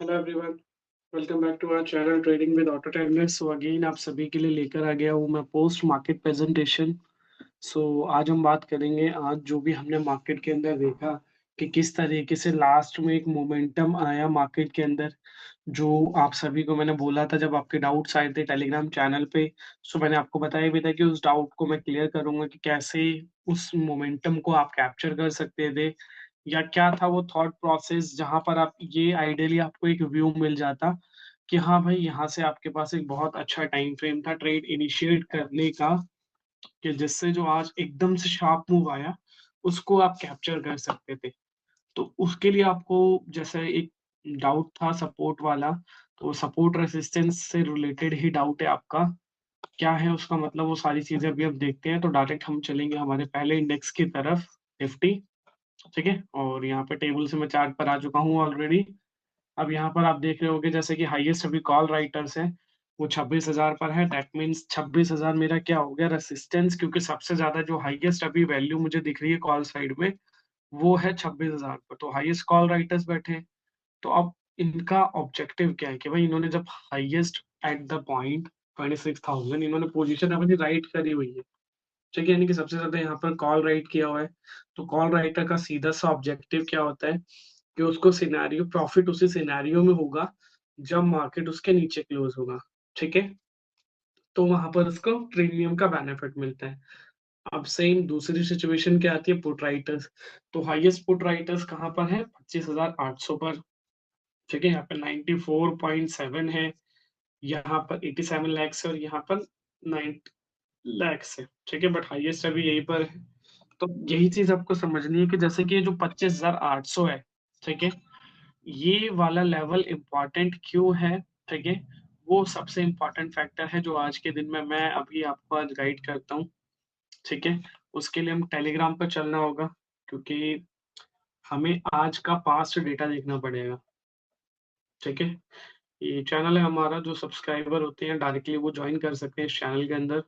Hello everyone, welcome back to our channel trading with auto trader. So again आप सभी के लिए लेकर आ गया हूँ मैं पोस्ट मार्केट प्रेजेंटेशन। सो आज हम बात करेंगे आज जो भी हमने मार्केट के अंदर देखा कि किस तरीके से लास्ट में एक मोमेंटम आया मार्केट के अंदर। जो आप सभी को मैंने बोला था जब आपके डाउट्स आए थे टेलीग्राम चैनल पे। सो मैंने आपको बताया भी था कि उस डाउट को मैं क्लियर करूंगा कि कैसे उस मोमेंटम को आप कैप्चर कर सकते थे, या क्या था वो थॉट प्रोसेस जहां पर आप ये आइडियली आपको एक व्यू मिल जाता कि हाँ भाई यहाँ से आपके पास एक बहुत अच्छा टाइम फ्रेम था ट्रेड इनिशिएट करने का, कि जिससे जो आज एकदम से शार्प मूव आया उसको आप कैप्चर कर सकते थे। तो उसके लिए आपको जैसे एक डाउट था सपोर्ट वाला, तो सपोर्ट रेसिस्टेंस से रिलेटेड ही डाउट है आपका। क्या है उसका मतलब वो सारी चीजें अभी अब देखते हैं। तो डायरेक्ट हम चलेंगे हमारे पहले इंडेक्स की तरफ, निफ्टी। ठीक है, और यहाँ पे टेबल से मैं चार्ट पर आ चुका हूँ ऑलरेडी। अब यहाँ पर आप देख रहे होगे जैसे कि हाईएस्ट अभी कॉल राइटर्स है वो 26,000 पर है। दैट मीन्स 26,000 मेरा क्या हो गया रेसिस्टेंस, क्योंकि सबसे ज्यादा जो हाईएस्ट अभी वैल्यू मुझे दिख रही है कॉल साइड में वो है 26,000 पर। तो हाईएस्ट कॉल राइटर्स बैठे हैं। तो अब इनका ऑब्जेक्टिव क्या है कि भाई इन्होंने जब हाईएस्ट एट द पॉइंट 26,000 इन्होंने पोजीशन अपनी राइट करी हुई है। ठीक है, यानी कि सबसे ज्यादा यहाँ पर कॉल राइट किया हुआ है। तो कॉल राइटर का सीधा सा ऑब्जेक्टिव क्या होता है कि उसको सिनेरियो प्रॉफिट उसी सिनेरियो में होगा जब मार्केट उसके नीचे क्लोज होगा। ठीक है, तो वहां पर उसको प्रीमियम का बेनिफिट मिलता है। अब सेम दूसरी सिचुएशन क्या आती है पुट राइटर्स। तो हाईएस्ट पुट राइटर्स कहाँ पर है 25,800 पर। ठीक है, यहाँ पर 94.7 है, यहाँ पर 87 लैक्स है और यहाँ पर 9 लैक्स है। ठीक है, बट हाईएस्ट अभी यहीं पर है। तो यही चीज आपको समझनी है कि जैसे कि ये जो 25,800 है, ठीक है, ये वाला लेवल इंपॉर्टेंट क्यों है। ठीक है, वो सबसे इंपॉर्टेंट फैक्टर है जो आज के दिन में मैं अभी आपको आज गाइड करता हूँ। ठीक है, उसके लिए हम टेलीग्राम पर चलना होगा, क्योंकि हमें आज का पास्ट डेटा देखना पड़ेगा। ठीक है, ये चैनल है हमारा, जो सब्सक्राइबर होते हैं डायरेक्टली वो ज्वाइन कर सकते हैं इस चैनल के अंदर।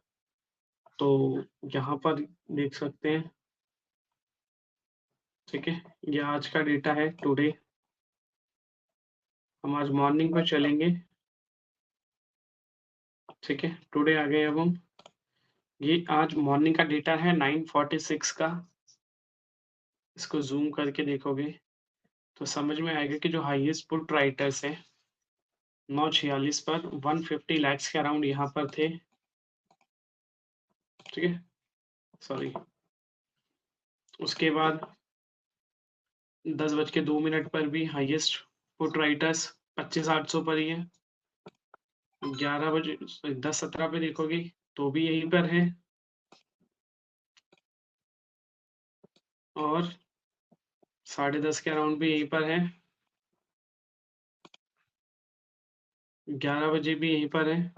तो यहाँ पर देख सकते हैं। ठीक है, ये आज का डेटा है टुडे। हम आज मॉर्निंग पर चलेंगे। ठीक है, टुडे आ गए अब हम। ये आज मॉर्निंग का डेटा है 9:46 का। इसको जूम करके देखोगे तो समझ में आएगा कि जो हाईएस्ट पुट राइटर्स है 9:46 पर 150 लैक्स के अराउंड यहाँ पर थे। ठीक है, सॉरी। उसके बाद 10:02 पर भी हाईएस्ट पुट राइटर्स 25,800 पर ही है। 11 बजे 10:17 पे देखोगे तो भी यहीं पर है। और 10:30 के अराउंड भी यहीं पर है। 11 बजे भी यहीं पर है।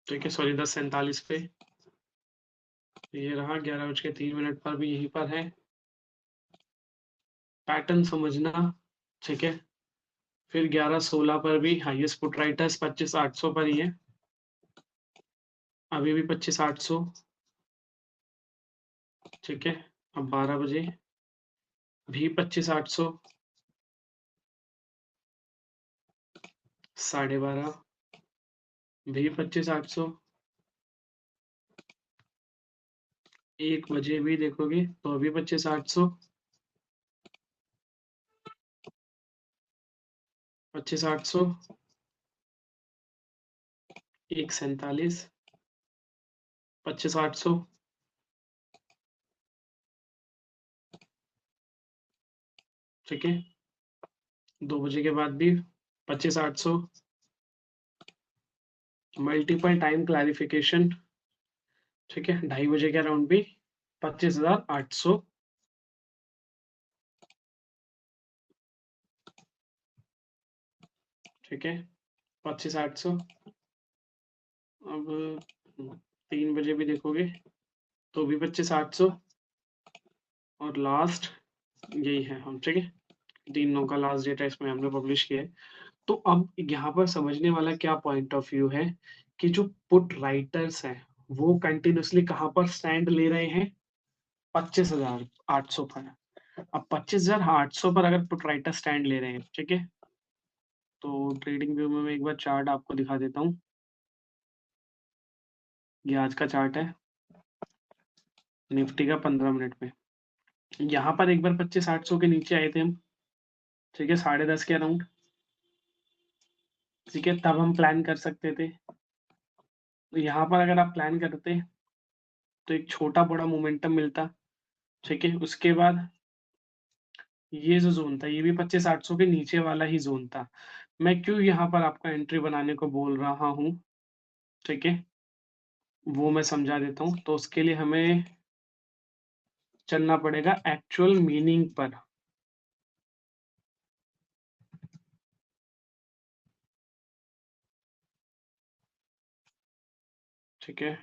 ठीक है, सॉरी 10:47 पे ये रहा। 11:03 पर भी यहीं पर है। पैटर्न समझना। ठीक है, फिर 11:16 पर भी हाईएस्ट पुट राइटर्स 25,800 पर ही है। अभी भी 25,800। ठीक है, अब 12 बजे भी 25,800। 12:30 भी 25,800। 1 बजे भी देखोगे तो अभी 25,800। 25,800। 1:47। 25,800। ठीक है, 2 बजे के बाद भी 25,800। Multiple time clarification. ठीक है, 2:30 के अराउंड भी 25,800। ठीक है, 25,800। अब 3 बजे भी देखोगे तो भी 25,800। और लास्ट यही है हम। ठीक है, 3/9 का लास्ट डेटा इसमें हमने पब्लिश किया है। तो अब यहाँ पर समझने वाला क्या पॉइंट ऑफ व्यू है कि जो पुट राइटर्स हैं वो कंटिन्यूसली कहाँ पर स्टैंड ले रहे हैं 25,800 पर। अब 25,800 पर अगर पुट राइटर स्टैंड ले रहे हैं, ठीक है, तो ट्रेडिंग व्यू में मैं एक बार चार्ट आपको दिखा देता हूँ। ये आज का चार्ट है निफ्टी का 15 मिनट में। यहाँ पर एक बार 25,800 के नीचे आए थे हम, ठीक है, 10:30 के अराउंड, ठीक है, तब हम प्लान कर सकते थे। तो यहाँ पर अगर आप प्लान करते तो एक छोटा बड़ा मोमेंटम मिलता, ठीक है। उसके बाद ये जो जोन था ये भी 25,800 के नीचे वाला ही जोन था। मैं क्यों यहाँ पर आपका एंट्री बनाने को बोल रहा हूँ, ठीक है, वो मैं समझा देता हूँ। तो उसके लिए हमें चलना पड़ेगा एक्चुअल मीनिंग पर, ठीक है।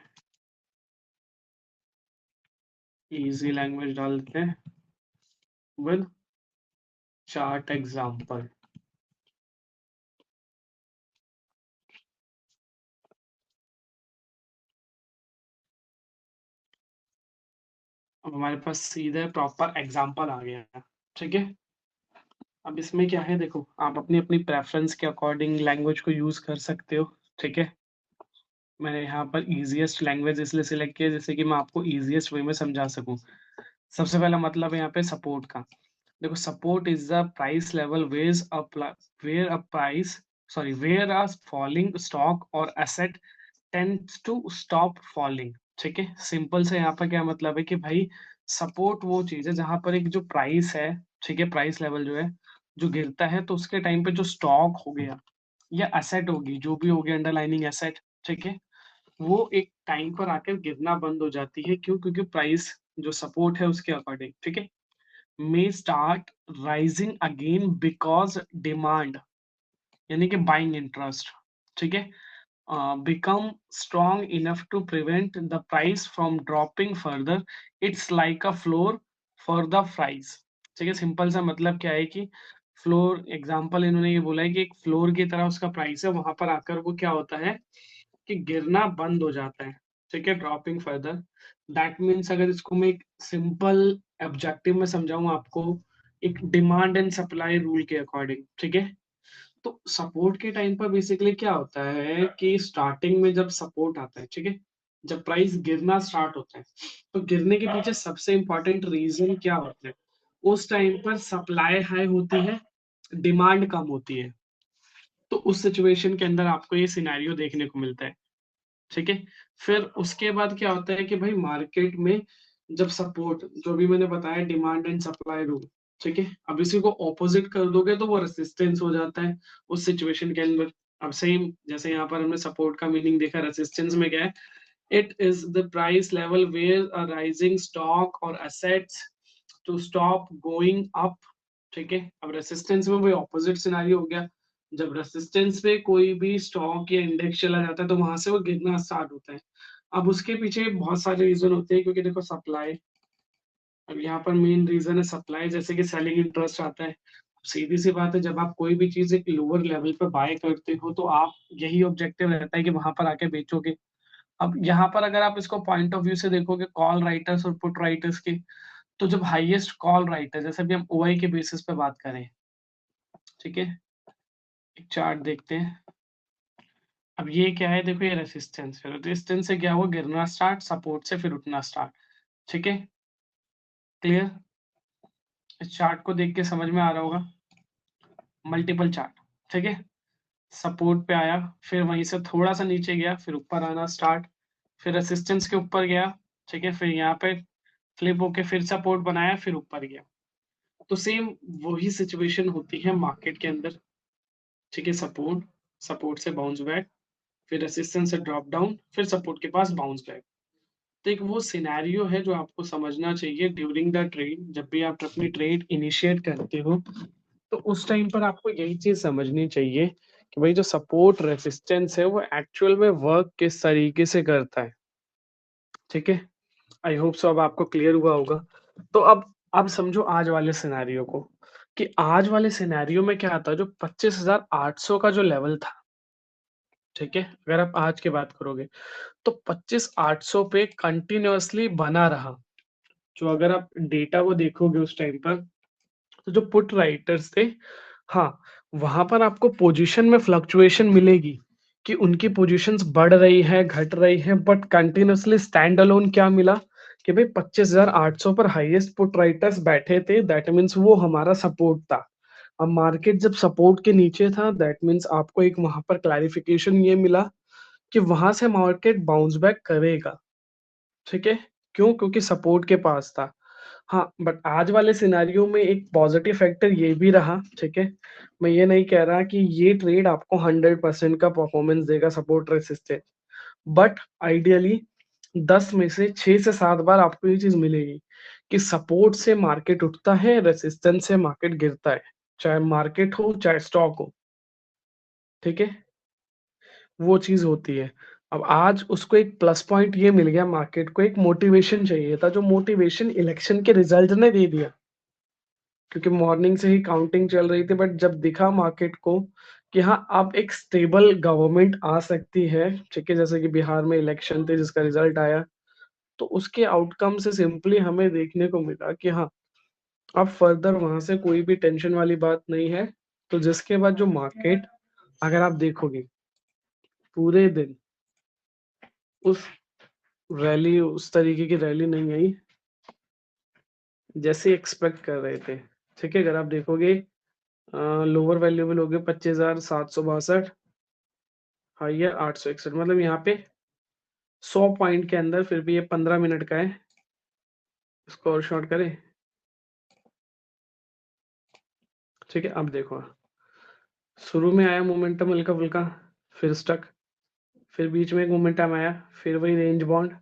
इजी लैंग्वेज डाल देते हैं विद चार्ट एग्जांपल। अब हमारे पास सीधे प्रॉपर एग्जांपल आ गया है, ठीक है। अब इसमें क्या है, देखो आप अपनी अपनी प्रेफरेंस के अकॉर्डिंग लैंग्वेज को यूज कर सकते हो, ठीक है। मैंने यहाँ पर इजीएस्ट लैंग्वेज इसलिए सिलेक्ट किया जैसे कि मैं आपको इजीएस्ट वे में समझा सकूं। सबसे पहला मतलब है यहाँ पे सपोर्ट का। देखो support is the price level where a price where a falling stock or asset tends to stop falling, ठीक है। सिंपल से यहाँ पर क्या मतलब है कि भाई सपोर्ट वो चीज है जहां पर एक जो प्राइस है, ठीक है, प्राइस लेवल जो है जो गिरता है तो उसके टाइम पे जो स्टॉक हो गया या एसेट होगी जो भी होगी अंडरलाइनिंग एसेट, ठीक है, वो एक टाइम पर आकर गिरना बंद हो जाती है। क्यों? क्योंकि प्राइस जो सपोर्ट है उसके अकॉर्डिंग, ठीक है, may start rising again because demand यानी कि बाइंग इंटरेस्ट, ठीक है, become strong enough to prevent the price from dropping further. It's like a floor for the price, ठीक है। सिंपल सा मतलब क्या है कि फ्लोर एग्जांपल इन्होंने ये बोला है कि एक फ्लोर की तरह उसका प्राइस है, वहां पर आकर वो क्या होता है कि गिरना बंद हो जाता है, ठीक है, ड्रॉपिंग फर्दर। दैट मीन्स अगर इसको मैं एक सिंपल ऑब्जेक्टिव में समझाऊं आपको, एक डिमांड एंड सप्लाई रूल के अकॉर्डिंग, ठीक है। तो सपोर्ट के टाइम पर बेसिकली क्या होता है कि स्टार्टिंग में जब सपोर्ट आता है, ठीक है, जब प्राइस गिरना स्टार्ट होता है तो गिरने के पीछे सबसे इंपॉर्टेंट रीजन क्या होता है, उस टाइम पर सप्लाई हाई होती है, डिमांड कम होती है। तो उस सिचुएशन के अंदर आपको ये सिनेरियो देखने को मिलता है, ठीक है। फिर उसके बाद क्या होता है कि भाई मार्केट में जब सपोर्ट जो भी मैंने बताया डिमांड एंड सप्लाई रूल, ठीक है, अब इसी को ऑपोजिट कर दोगे तो वो रेसिस्टेंस हो जाता है उस सिचुएशन के अंदर। अब सेम जैसे यहाँ पर हमने सपोर्ट का मीनिंग देखा, रेसिस्टेंस में क्या है, it is the price level where a rising stock or assets to stop going up, ठीक है। अब रेसिस्टेंस में वही ऑपोजिट सिनारियो हो गया, जब रेसिस्टेंस पे कोई भी स्टॉक या इंडेक्स चला जाता है तो वहां से वो गिरना स्टार्ट होता है। अब उसके पीछे बहुत सारे रीजन होते हैं, क्योंकि देखो सप्लाई, अब यहाँ पर मेन रीजन है सप्लाई, जैसे कि सेलिंग इंटरेस्ट आता है। सीधी सी बात है, जब आप कोई भी चीज एक लोअर लेवल पे बाय करते हो तो आप यही ऑब्जेक्टिव रहता है कि वहां पर आके बेचोगे। अब यहाँ पर अगर आप इसको पॉइंट ऑफ व्यू से देखोगे कॉल राइटर्स और पुट राइटर्स के, तो जब हाईएस्ट कॉल राइटर, जैसे भी हम ओआई के बेसिस पे बात करें, ठीक है, एक चार्ट देखते हैं। अब ये क्या है, देखो ये रेसिस्टेंस है, रेसिस्टेंस से क्या हुआ, गिरना स्टार्ट, सपोर्ट से फिर उठना स्टार्ट, ठीक है, क्लियर। इस चार्ट को देख के समझ में आ रहा होगा, मल्टीपल चार्ट, ठीक है। सपोर्ट पे आया, फिर वहीं से थोड़ा सा नीचे गया, फिर ऊपर आना स्टार्ट, फिर रेसिस्टेंस के ऊपर गया, ठीक है, फिर यहाँ पे फ्लिप होके फिर सपोर्ट बनाया, फिर ऊपर गया। तो सेम वही सिचुएशन होती है मार्केट के अंदर, ठीक है। सपोर्ट, सपोर्ट से बाउंस बैक, फिर रेसिस्टेंस से ड्रॉप डाउन, फिर सपोर्ट के पास बाउंस बैक। तो एक वो सिनेरियो है जो आपको समझना चाहिए ड्यूरिंग द ट्रेड। जब भी आप अपनी ट्रेड इनिशिएट करते हो तो उस टाइम पर आपको यही चीज समझनी चाहिए कि भाई जो सपोर्ट रेसिस्टेंस है वो एक्चुअल में वर्क किस तरीके से करता है, ठीक है। आई होप सो अब आपको क्लियर हुआ होगा। तो अब समझो आज वाले सिनेरियो को, कि आज वाले सिनेरियो में क्या आता है, जो 25,800 का जो लेवल था, ठीक है, अगर आप आज की बात करोगे तो 25,800 पे कंटिन्यूअसली बना रहा। जो अगर आप डेटा को देखोगे उस टाइम पर, तो जो पुट राइटर्स थे हाँ, वहाँ पर आपको पोज़ीशन में फ्लक्चुएशन मिलेगी कि उनकी पोज़ीशंस बढ़ रही है, घट रही है, बट कंटीन्यूअसली स्टैंड अलोन क्या मिला कि भई 25,800 पर हाईएस्ट पुट राइटर्स बैठे थे, दैट मीन्स वो हमारा सपोर्ट था। अब मार्केट जब सपोर्ट के नीचे था, दैट मीन्स आपको एक वहाँ पर क्लैरिफ़िकेशन ये मिला कि वहाँ से मार्केट बाउंस बैक करेगा, ठीक है? क्यों? क्योंकि सपोर्ट के पास था। हाँ, बट आज वाले सिनेरियो में एक पॉज़िटिव फैक्टर ये भी रहा, ठीक है? मैं ये नहीं कह रहा कि ये ट्रेड आपको 100% का परफ़ॉर्मेंस देगा सपोर्ट रेसिस्टेंस, बट आइडियली 10 में से 6 से 7 बार आपको ये चीज़ मिलेगी कि सपोर्ट से मार्केट उठता है, रेसिस्टेंस से मार्केट गिरता है। चाहे मार्केट हो, चाहे स्टॉक हो, ठीक है? वो चीज़ होती है। अब आज उसको एक प्लस पॉइंट ये मिल गया मार्केट को एक मोटिवेशन चाहिए था, जो मोटिवेशन इलेक्शन के रिज़ल्ट ने दे दिया। क्योंकि मॉर्निंग से ही काउंटिंग चल रही थी बट जब दिखा मार्केट को कि हाँ, अब एक स्टेबल गवर्नमेंट आ सकती है, ठीक है? जैसे कि बिहार में इलेक्शन थे जिसका रिज़ल्ट आया, तो उसके आउटकम से सिंपली हमें देखने को मिला कि हाँ, अब फर्दर वहाँ से कोई भी टेंशन वाली बात नहीं है। तो जिसके बाद जो मार्केट अगर आप देखोगे पूरे दिन उस उस तरीके की रैली नहीं आई, जैसे एक्सपेक्ट कर रहे थे, ठीक है? अगर आप देखोगे लोअर वैल्यूएबल हो गए 25,762 हाइयर 861 मतलब यहाँ पे 100 पॉइंट के अंदर फिर भी ये 15 मिनट का है। इसको और शॉर्ट करें, ठीक है? अब देखो शुरू में आया मोमेंटम हल्का-फुल्का, फिर स्टक, फिर बीच में एक मोमेंटम आया, फिर वही रेंज बाउंड,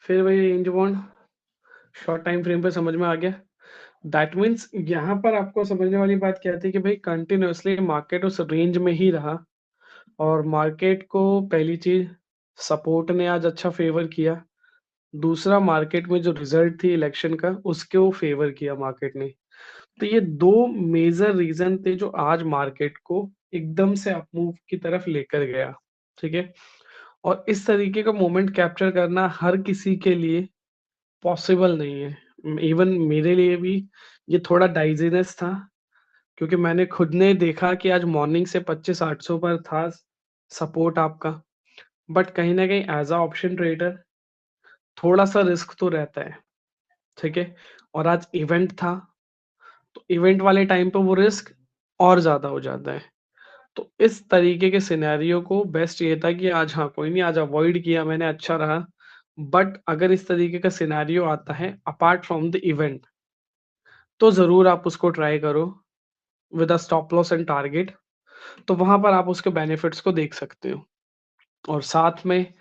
फिर वही range bound, short time frame पे समझ में आ गया। दैट मीन्स यहाँ पर आपको समझने वाली बात क्या थी कि भाई कंटिन्यूअसली मार्केट उस रेंज में ही रहा और मार्केट को पहली चीज़ सपोर्ट ने आज अच्छा फ़ेवर किया। दूसरा मार्केट में जो रिज़ल्ट थी इलेक्शन का उसको फ़ेवर किया मार्केट ने। तो ये 2 मेजर रीज़न थे जो आज मार्केट को एकदम से अपमूव की तरफ लेकर गया, ठीक है? और इस तरीके का मोमेंट कैप्चर करना हर किसी के लिए पॉसिबल नहीं है। इवन मेरे लिए भी ये थोड़ा डाइज़ीनेस था क्योंकि मैंने खुद ने देखा कि आज मॉर्निंग से 25,800 पर था सपोर्ट आपका। बट कहीं न कहीं ऐज़ अ ऑप्शन ट्रेडर थोड़ा-सा रिस्क तो रहता है, ठीक है? और आज इवेंट था, तो इवेंट वाले टाइम पे वो रिस्क और ज़्यादा हो जाता है। तो इस तरीके के सिनेरियो को बेस्ट ये था कि आज हाँ, कोई नहीं आज अवॉइड किया मैंने अच्छा रहा। बट अगर इस तरीके का सिनेरियो आता है अपार्ट फ्रॉम द इवेंट तो ज़रूर आप उसको ट्राई करो with a stop loss and target. तो वहाँ पर आप उसके बेनिफिट्स को देख सकते हो। और साथ में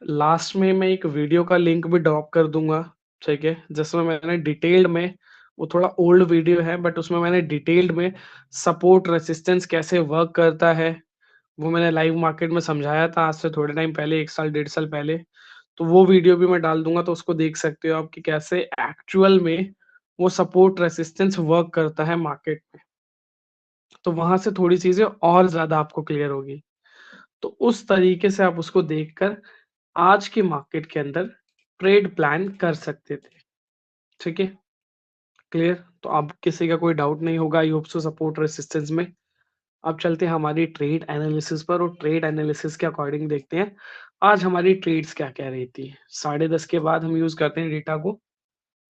लास्ट में मैं एक वीडियो का लिंक भी ड्रॉप कर दूँगा, ठीक है? जिसमें मैंने डिटेल्ड में वो थोड़ा ओल्ड वीडियो है बट उसमें मैंने डिटेल्ड में सपोर्ट रेजिस्टेंस कैसे वर्क करता है, वो मैंने लाइव मार्केट में समझाया था आज से थोड़े टाइम पहले 1 साल, 1.5 साल पहले। तो वो वीडियो भी मैं डाल दूँगा तो उसको देख सकते हो आप कि कैसे एक्चुअल में वो सपोर्ट रेजिस्टेंस वर्क करता है मार्केट में। तो वहाँ से थोड़ी चीज़ें और ज़्यादा आपको क्लियर होगी। तो उस तरीके से आप उसको देखकर आज के मार्केट के अंदर ट्रेड प्लान कर सकते थे, ठीक है? क्लियर? तो अब किसी का कोई डाउट नहीं होगा I hope so support resistance में। अब चलते हैं हमारी ट्रेड एनालिसिस पर और ट्रेड एनालिसिस के अकॉर्डिंग देखते हैं, आज हमारी ट्रेड्स क्या-क्या रहती है। 10:30 के बाद हम यूज़ करते हैं डेटा को,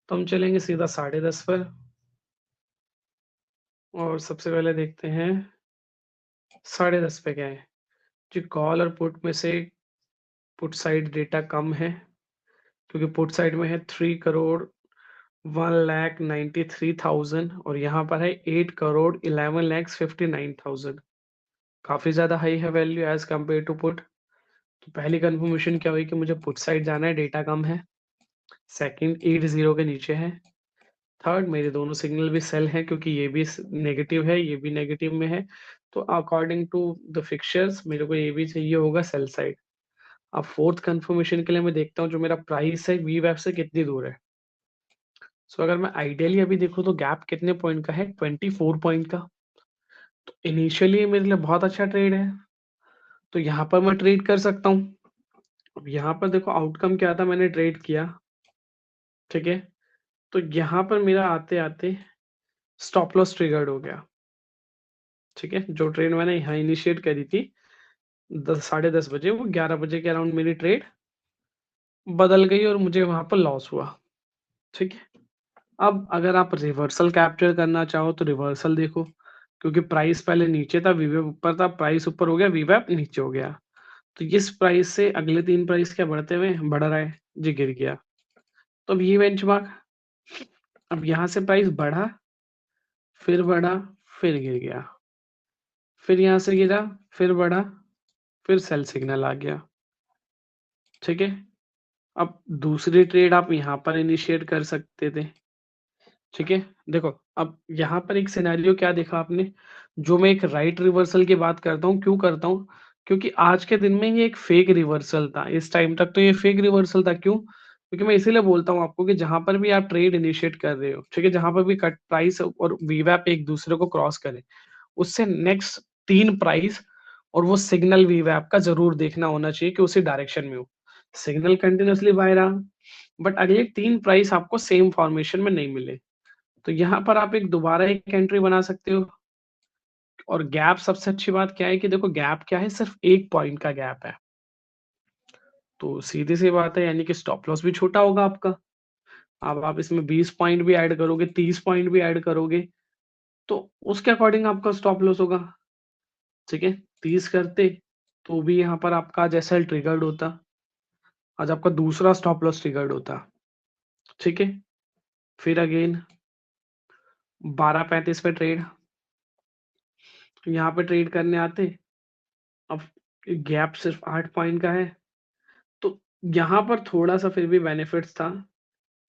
तो हम चलेंगे सीधा 10:30 पर और सबसे पहले देखते हैं 10:30 पे क्या है। जी, कॉल और पुट में से पुट साइड डेटा कम है, क्योंकि पुट साइड में है 3 करोड़ 1,93,000 और यहाँ पर है 8 करोड़ 11,59,000 काफ़ी ज़्यादा हाई है value as compare to put. तो पहली कन्फर्मेशन क्या हुई कि मुझे पुट साइड जाना है, डेटा कम है। सेकंड 80 के नीचे है। थर्ड मेरे दोनों सिग्नल भी सेल हैं क्योंकि ये भी नेगेटिव है, ये भी नेगेटिव में है। तो अकॉर्डिंग टू द फिक्चर्स मेरे को ये भी चाहिए होगा सेल साइड। अब फोर्थ कन्फर्मेशन के लिए मैं देखता हूँ जो मेरा प्राइस है वी वेब से कितनी दूर है। सो अगर मैं आइडियली अभी देखूँ तो गैप कितने पॉइंट का है 24 पॉइंट का। तो इनिशियली मेरे लिए बहुत अच्छा ट्रेड है, तो यहाँ पर मैं ट्रेड कर सकता हूँ। अब यहाँ पर देखो आउटकम क्या था मैंने ट्रेड किया, ठीक है? तो यहाँ पर मेरा आते-आते स्टॉप लॉस ट्रिगर्ड हो गया। ठीक है, जो ट्रेड मैंने यहाँ इनिशिएट करी थी 10 साढ़े 10 बजे, वो 11 बजे के अराउंड मेरी ट्रेड बदल गई और मुझे वहां पर लॉस हुआ। ठीक है, अब अगर आप रिवर्सल कैप्चर करना चाहो तो रिवर्सल देखो, क्योंकि प्राइस पहले नीचे था, वीवेप ऊपर था, प्राइस ऊपर हो गया, वीवेप नीचे हो गया। तो इस प्राइस से अगले 3 प्राइस क्या बढ़ते हुए बढ़ रहा है जी, गिर गया। तो अब ये बेंचमार्क, अब यहाँ से प्राइस बढ़ा, फिर बढ़ा, फिर गिर गया, फिर यहाँ से गिरा, फिर बढ़ा, फिर सेल सिग्नल आ गया। ठीक है, अब दूसरी ट्रेड आप यहाँ पर इनिशिएट कर सकते थे। ठीक है, देखो अब यहाँ पर एक सिनेरियो क्या देखा आपने, जो मैं एक राइट रिवर्सल की बात करता हूँ, क्यों करता हूँ, क्योंकि आज के दिन में ये एक फेक रिवर्सल था। इस टाइम तक तो ये फेक रिवर्सल था, क्यों, क्योंकि मैं इसीलिए बोलता हूँ आपको कि जहां पर भी आप ट्रेड इनिशिएट कर रहे हो, ठीक है, जहां पर भी कट प्राइस और वीवैप एक दूसरे को क्रॉस करे, उससे नेक्स्ट 3 प्राइस और वो सिग्नल वीवैप का जरूर देखना होना चाहिए कि उसी डायरेक्शन में हो। सिग्नल कंटिन्यूअसली बाय रहा, बट अगले 3 प्राइस आपको सेम फॉर्मेशन में नहीं मिले, तो यहाँ पर आप एक दोबारा एक एंट्री बना सकते हो। और गैप, सबसे अच्छी बात क्या है कि देखो गैप क्या है, सिर्फ 1 पॉइंट का गैप है। तो सीधी सी बात है, यानी कि स्टॉप लॉस भी छोटा होगा आपका। अब आप इसमें 20 पॉइंट भी ऐड करोगे, 30 पॉइंट भी ऐड करोगे, तो उसके अकॉर्डिंग आपका स्टॉप लॉस होगा। ठीक है, 30 करते तो भी यहाँ पर आपका जैसा ट्रिगर्ड होता, आज आपका दूसरा स्टॉप लॉस ट्रिगर्ड होता। ठीक है, फिर अगेन 12:35 पे ट्रेड, यहाँ पे ट्रेड करने आते, अब गैप सिर्फ 8 पॉइंट का है, तो यहाँ पर थोड़ा-सा फिर भी बेनिफिट्स था,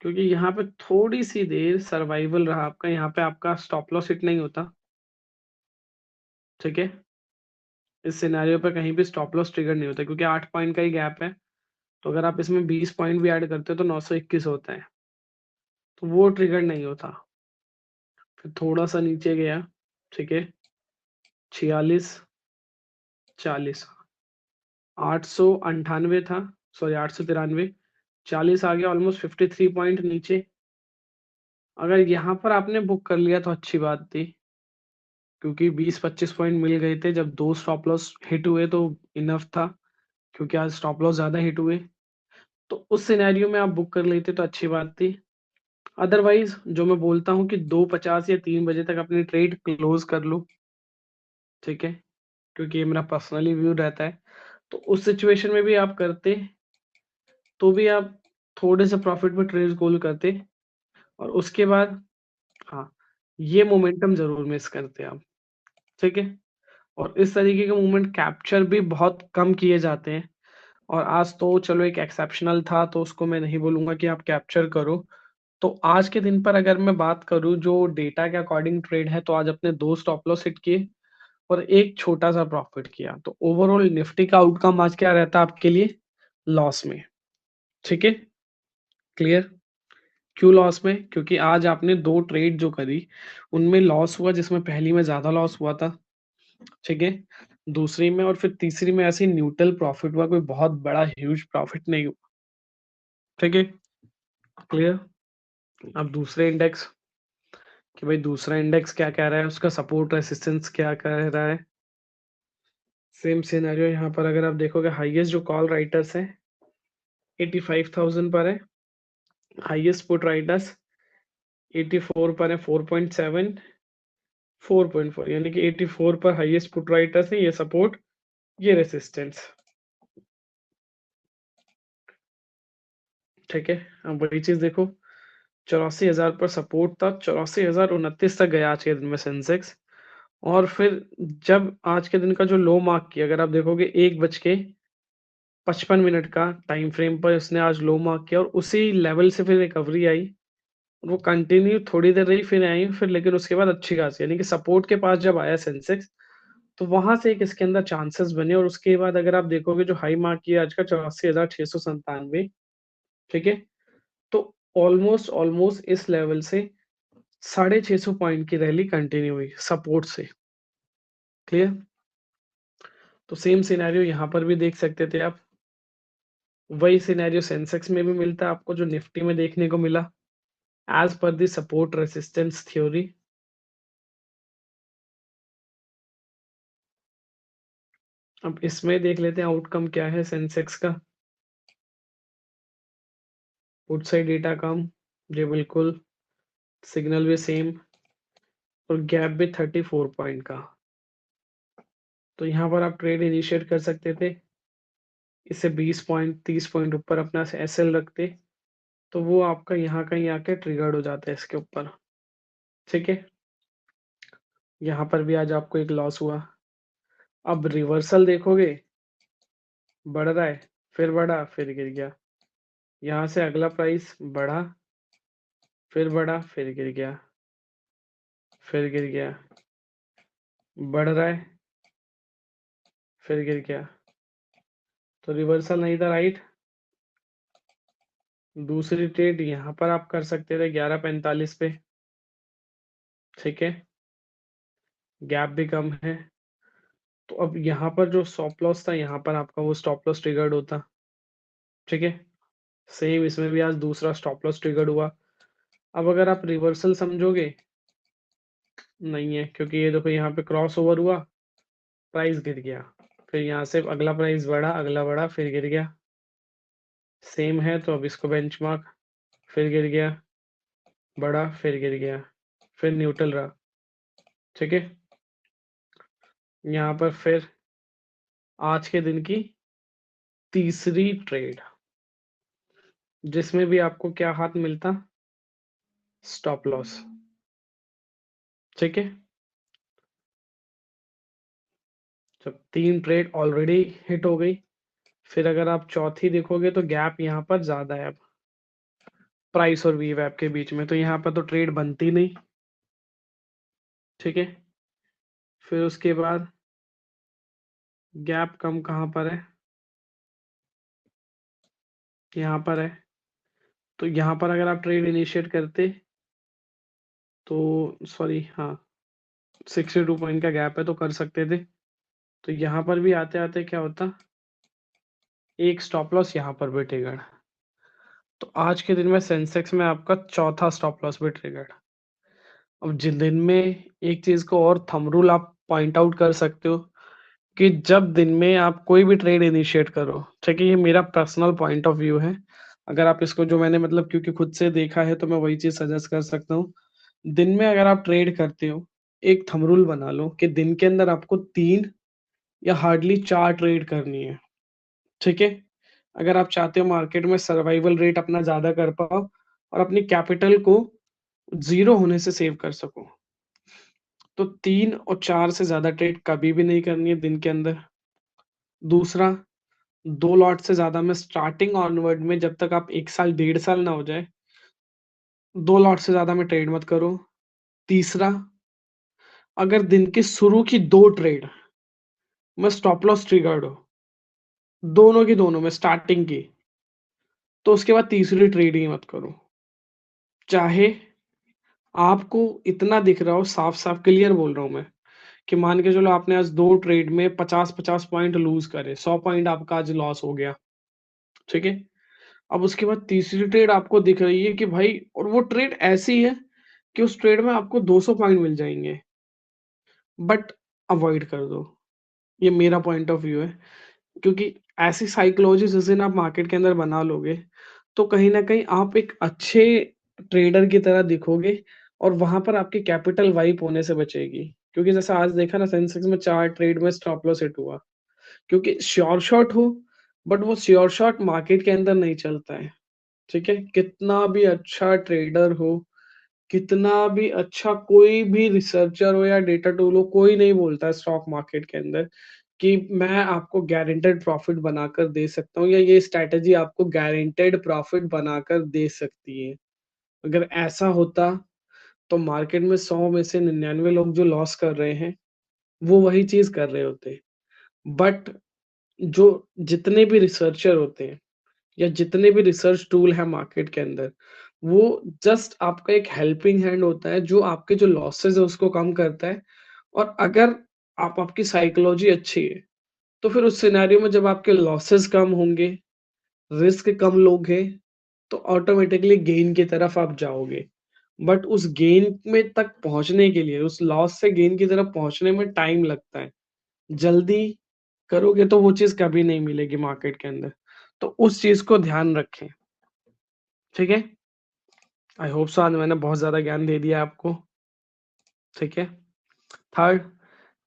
क्योंकि यहाँ पे थोड़ी-सी देर सर्वाइवल रहा आपका, यहाँ पे आपका स्टॉप लॉस हिट नहीं होता। ठीक है? इस सिनेरियो पे कहीं भी स्टॉप लॉस ट्रिगर नहीं होता, क्योंकि 8 पॉइंट का ही गैप है, तो अगर आप इसमें 20 पॉइंट भी ऐड करते हो तो 921 होता है, तो वो ट्रिगर नहीं होता। फिर थोड़ा-सा नीचे गया, ठीक है? 46, 40, 898 था, सॉरी 893, 40 आ गया, ऑलमोस्ट 53 पॉइंट नीचे। अगर यहाँ पर आपने बुक कर लिया तो अच्छी बात थी, क्योंकि 20-25 पॉइंट मिल गए थे, जब 2 स्टॉप लॉस हिट हुए तो इनफ था, क्योंकि आज स्टॉप लॉस ज़्यादा हिट हुए। तो उस सिनेरियो में आप बुक कर लेते तो अच्छी बात थी। अदरवाइज़ जो मैं बोलता हूँ कि 2:50 या 3 बजे तक अपनी ट्रेड क्लोज़ कर लो, ठीक है? क्योंकि ये मेरा पर्सनली व्यू रहता है। तो उस सिचुएशन में भी आप करते, तो भी आप थोड़े से प्रॉफिट में ट्रेड गोल करते, और उसके बाद हाँ, ये मोमेंटम ज़रूर मिस करते आप, ठीक है? और इस तरीके के मोमेंट कैप्चर भी बहुत कम किए जाते हैं, और आज तो चलो एक एक्सेप्शनल था, तो उसको मैं नहीं बोलूँगा कि आप कैप्चर करो। तो आज के दिन पर अगर मैं बात करूँ, जो डेटा के अकॉर्डिंग ट्रेड है, तो आज अपने 2 स्टॉप लॉस हिट किए और एक छोटा-सा प्रॉफिट किया। तो ओवरऑल निफ्टी का आउटकम आज क्या रहता है आपके लिए? लॉस में, ठीक है? क्लियर? क्यों लॉस में? क्योंकि आज आपने 2 ट्रेड जो करी, उनमें लॉस हुआ, जिसमें पहली में ज़्यादा लॉस हुआ था, ठीक है? दूसरी में और फिर तीसरी में ऐसे ही न्यूट्रल प्रॉफिट हुआ, कोई बहुत बड़ा ह्यूज प्रॉफिट नहीं हुआ, ठीक है? क्लियर? अब दूसरे इंडेक्स, कि भाई दूसरा इंडेक्स क्या कह रहा है, उसका सपोर्ट रेजिस्टेंस क्या कह रहा है। सेम सिनेरियो यहाँ पर अगर आप देखोगे, हाईएस्ट जो कॉल राइटर्स है 85,000 पर है, हाईएस्ट पुट राइटर्स 84 पर है, 4.7, 4.4, यानी कि 84 पर हाईएस्ट पुट राइटर्स है, ये सपोर्ट, ये रेसिस्टेंस, ठीक है? अब वही चीज देखो, 84,000 पर सपोर्ट था, 84,029 तक गया आज के दिन में सेंसेक्स, और फिर जब आज के दिन का जो लो मार्क किया, अगर आप देखोगे 1:55 का टाइम फ्रेम पर उसने आज लो मार्क किया, और उसी लेवल से फिर रिकवरी आई, और वो कंटिन्यू थोड़ी देर रही, फिर आई, फिर लेकिन उसके बाद अच्छी खासी, यानी कि सपोर्ट के पास जब आया सेंसेक्स, तो वहां से एक इसके अंदर चांसेस बने, और उसके बाद अगर आप देखोगे जो हाई मार्क किया आज का 84,697, ठीक है? तो ऑलमोस्ट ऑलमोस्ट इस लेवल से 650 पॉइंट की रैली कंटिन्यू हुई सपोर्ट से। क्लियर? तो सेम सिनेरियो यहाँ पर भी देख सकते थे आप, वही सिनेरियो सेंसेक्स में भी मिलता है आपको, जो निफ्टी में देखने को मिला, as per the support resistance theory. अब इसमें देख लेते हैं आउटकम क्या है सेंसेक्स का। पुट साइड डेटा कम, जी बिल्कुल, सिग्नल भी सेम और गैप भी 34 पॉइंट का। तो यहाँ पर आप ट्रेड इनिशिएट कर सकते थे, इससे 20 पॉइंट 30 पॉइंट ऊपर अपना एसएल रखते तो वो आपका यहाँ कहीं आके ट्रिगर्ड हो जाता है इसके ऊपर। ठीक है, यहाँ पर भी आज आपको एक लॉस हुआ। अब रिवर्सल देखोगे, बढ़ रहा है, फिर बढ़ा, फिर गिर गया। यहाँ से अगला प्राइस बढ़ा, फिर बढ़ा, फिर गिर गया, फिर गिर गया, बढ़ रहा है, फिर गिर गया। तो रिवर्सल नहीं था, राइट। दूसरी ट्रेड यहाँ पर आप कर सकते थे 11:45 पे। ठीक है, गैप भी कम है। तो अब यहाँ पर जो स्टॉप लॉस था, यहाँ पर आपका वो स्टॉप लॉस ट्रिगर्ड होता। ठीक है, सेम इसमें भी आज दूसरा स्टॉप लॉस ट्रिगर्ड हुआ। अब अगर आप रिवर्सल समझोगे, नहीं है, क्योंकि ये देखो यहाँ पे क्रॉस ओवर हुआ, प्राइस गिर गया, फिर यहाँ से अगला प्राइस बढ़ा, अगला बढ़ा, फिर गिर गया। सेम है, तो अब इसको बेंचमार्क, फिर गिर गया, बढ़ा, फिर गिर गया, फिर न्यूट्रल रहा। ठीक है, यहाँ पर फिर आज के दिन की तीसरी ट्रेड, जिसमें भी आपको क्या हाथ मिलता, स्टॉप लॉस। ठीक है, जब 3 ट्रेड ऑलरेडी हिट हो गई, फिर अगर आप चौथी देखोगे तो गैप यहाँ पर ज्यादा है अब प्राइस और वी वैप के बीच में, तो यहाँ पर तो ट्रेड बनती नहीं। ठीक है, फिर उसके बाद गैप कम कहाँ पर है, यहाँ पर है। तो यहाँ पर अगर आप ट्रेड इनिशिएट करते तो, सॉरी हाँ, 62 पॉइंट का गैप है तो कर सकते थे। तो यहाँ पर भी आते आते क्या होता, एक स्टॉप लॉस यहाँ पर भी ट्रिगर्ड। तो आज के दिन में सेंसेक्स में आपका चौथा स्टॉप लॉस भी ट्रिगर्ड। अब जिन दिन में एक चीज को और थंब रूल आप पॉइंट आउट कर सकते हो कि जब दिन में आप कोई भी ट्रेड इनिशिएट करो, ठीक है, ये मेरा पर्सनल पॉइंट ऑफ व्यू है। अगर आप इसको, जो मैंने मतलब क्योंकि खुद से देखा है तो मैं वही चीज सजेस्ट कर सकता हूँ। दिन में अगर आप ट्रेड करते हो, एक थंब रूल बना लो कि दिन के अंदर आपको 3 या हार्डली 4 ट्रेड करनी है। ठीक है, अगर आप चाहते हो मार्केट में सर्वाइवल रेट अपना ज्यादा कर पाओ और अपनी कैपिटल को जीरो होने से सेव कर सको, तो 3 और 4 से ज्यादा ट्रेड कभी भी नहीं करनी है दिन के अंदर। दूसरा, 2 लॉट से ज्यादा में स्टार्टिंग ऑनवर्ड में, जब तक आप 1 साल 1.5 साल ना हो जाए, 2 लॉट से ज्यादा में ट्रेड मत करो। तीसरा, अगर दिन के शुरू की 2 ट्रेड में स्टॉप लॉस ट्रिगर्ड हो, दोनों की दोनों में स्टार्टिंग की, तो उसके बाद तीसरी ट्रेड ही मत करो। चाहे आपको इतना दिख रहा हो, साफ साफ क्लियर बोल रहा हूं मैं, कि मान के चलो आपने आज 2 ट्रेड में 50-50 पॉइंट लूज करे, 100 पॉइंट आपका आज लॉस हो गया। ठीक है, अब उसके बाद तीसरी ट्रेड आपको दिख रही है कि भाई, और वो ट्रेड ऐसी है कि उस ट्रेड में आपको 200 पॉइंट मिल जाएंगे, बट अवॉइड कर दो। ये मेरा पॉइंट ऑफ व्यू है, क्योंकि ऐसी साइकोलॉजी जिस दिन आप मार्केट के अंदर बना लोगे, तो कहीं ना कहीं आप एक अच्छे ट्रेडर की तरह दिखोगे और वहां पर आपकी कैपिटल वाइप होने से बचेगी। क्योंकि जैसे आज देखा ना, सेंसेक्स में 4 ट्रेड में स्टॉप लॉस हिट हुआ, क्योंकि श्योर शॉट हो, बट वो श्योर शॉट मार्केट के अंदर नहीं चलता है। ठीक है, कितना भी अच्छा ट्रेडर हो, कितना भी अच्छा कोई भी रिसर्चर हो या डेटा टूल हो, कोई नहीं बोलता है स्टॉक मार्केट के अंदर कि मैं आपको गारंटेड प्रॉफिट बनाकर दे सकता हूँ या ये स्ट्रैटेजी आपको गारंटेड प्रॉफिट बनाकर दे सकती है। अगर ऐसा होता तो मार्केट में 100 में से 99 लोग जो लॉस कर रहे हैं, वो वही चीज कर रहे होते। बट जो जितने भी रिसर्चर होते हैं या जितने भी रिसर्च टूल है मार्केट के अंदर, वो जस्ट आपका एक हेल्पिंग हैंड होता है, जो आपके जो लॉसेस है उसको कम करता है। और अगर आपकी साइकोलॉजी अच्छी है, तो फिर उस सिनेरियो में जब आपके लॉसेस कम होंगे, रिस्क कम लोगे, तो ऑटोमेटिकली गेन की तरफ आप जाओगे। बट उस गेन में तक पहुंचने के लिए, उस लॉस से गेन की तरफ पहुंचने में टाइम लगता है। जल्दी करोगे तो वो चीज़ कभी नहीं मिलेगी मार्केट के अंदर। तो उस चीज़ को ध्यान रखें, ठीक है? आई होप सो आज मैंने बहुत ज़्यादा ज्ञान दे दिया आपको, ठीक है? थर्ड,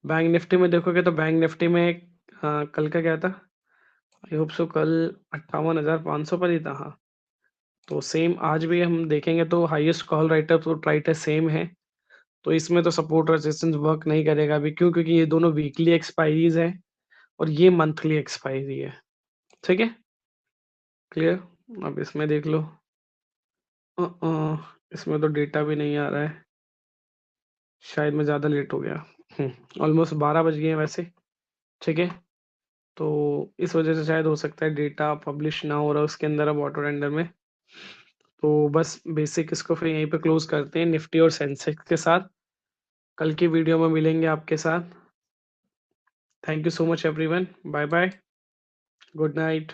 बैंक निफ्टी में देखोगे तो बैंक निफ्टी में कल का क्या था? आई होप सो कल 58,500 पर ही था, हाँ। तो सेम आज भी हम देखेंगे तो highest call right-up right same है। तो इसमें तो सपोर्ट रेजिस्टेंस वर्क नहीं करेगा अभी, क्यों? क्योंकि ये दोनों वीकली एक्सपायरीज़ हैं और ये मंथली एक्सपायरी है, ठीक है? क्लियर? अब इसमें देख लो। इसमें तो डेटा भी नहीं आ रहा है। शायद मैं ज़्यादा लेट हो गया। ऑलमोस्ट 12 बज गए हैं वैसे, ठीक है? तो इस वजह से शायद हो सकता है डेटा पब्लिश ना हो रहा उसके अंदर अब ऑटो रेंडर में। तो बस बेसिक इसको फिर यहीं पे क्लोज़ करते हैं निफ्टी और सेंसेक्स के साथ। कल की वीडियो में मिलेंगे आपके साथ। Thank you so much everyone. Bye bye. Good night.